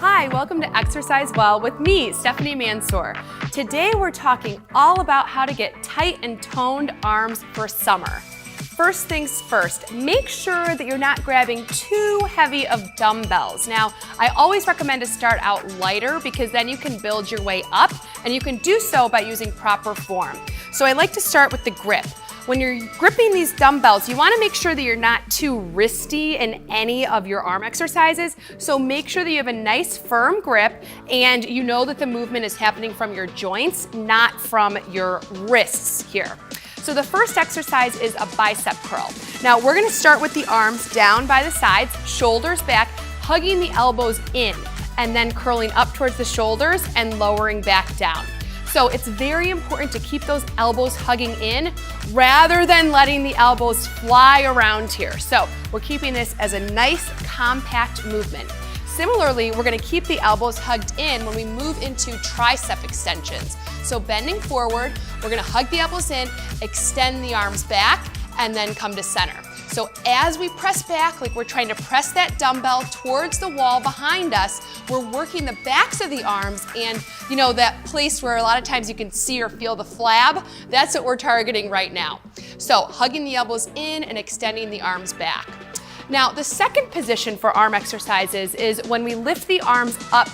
Hi, welcome to Exercise Well with me, Stephanie Mansour. Today we're talking all about how to get tight and toned arms for summer. First things first, make sure that you're not grabbing too heavy of dumbbells. Now, I always recommend to start out lighter because then you can build your way up, and you can do so by using proper form. So I like to start with the grip. When you're gripping these dumbbells, you want to make sure that you're not too wristy in any of your arm exercises. So make sure that you have a nice firm grip and you know that the movement is happening from your joints, not from your wrists here. So the first exercise is a bicep curl. Now we're going to start with the arms down by the sides, shoulders back, hugging the elbows in, and then curling up towards the shoulders and lowering back down. So it's very important to keep those elbows hugging in rather than letting the elbows fly around here. So we're keeping this as a nice compact movement. Similarly, we're going to keep the elbows hugged in when we move into tricep extensions. So bending forward, we're going to hug the elbows in, extend the arms back, and then come to center. So as we press back, like we're trying to press that dumbbell towards the wall behind us, we're working the backs of the arms and that place where a lot of times you can see or feel the flab, that's what we're targeting right now. So hugging the elbows in and extending the arms back. Now the second position for arm exercises is when we lift the arms up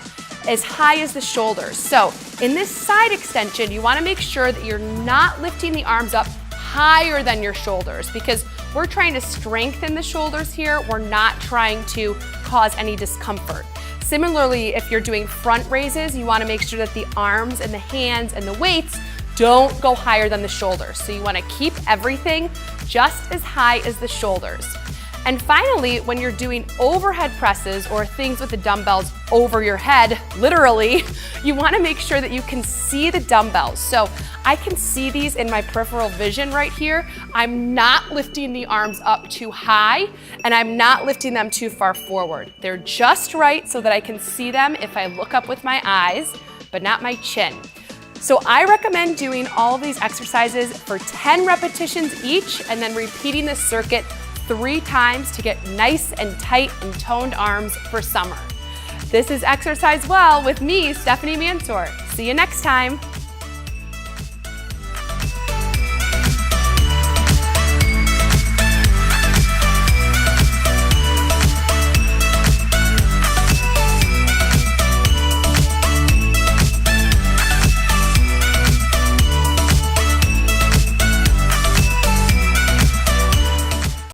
as high as the shoulders. So in this side extension, you want to make sure that you're not lifting the arms up higher than your shoulders because we're trying to strengthen the shoulders here. We're not trying to cause any discomfort. Similarly, if you're doing front raises, you want to make sure that the arms and the hands and the weights don't go higher than the shoulders. So you want to keep everything just as high as the shoulders. And finally, when you're doing overhead presses or things with the dumbbells over your head, literally, you want to make sure that you can see the dumbbells. So I can see these in my peripheral vision right here. I'm not lifting the arms up too high, and I'm not lifting them too far forward. They're just right so that I can see them if I look up with my eyes, but not my chin. So I recommend doing all of these exercises for 10 repetitions each, and then repeating this circuit 3 times to get nice and tight and toned arms for summer. This is Exercise Well with me, Stephanie Mansour. See you next time.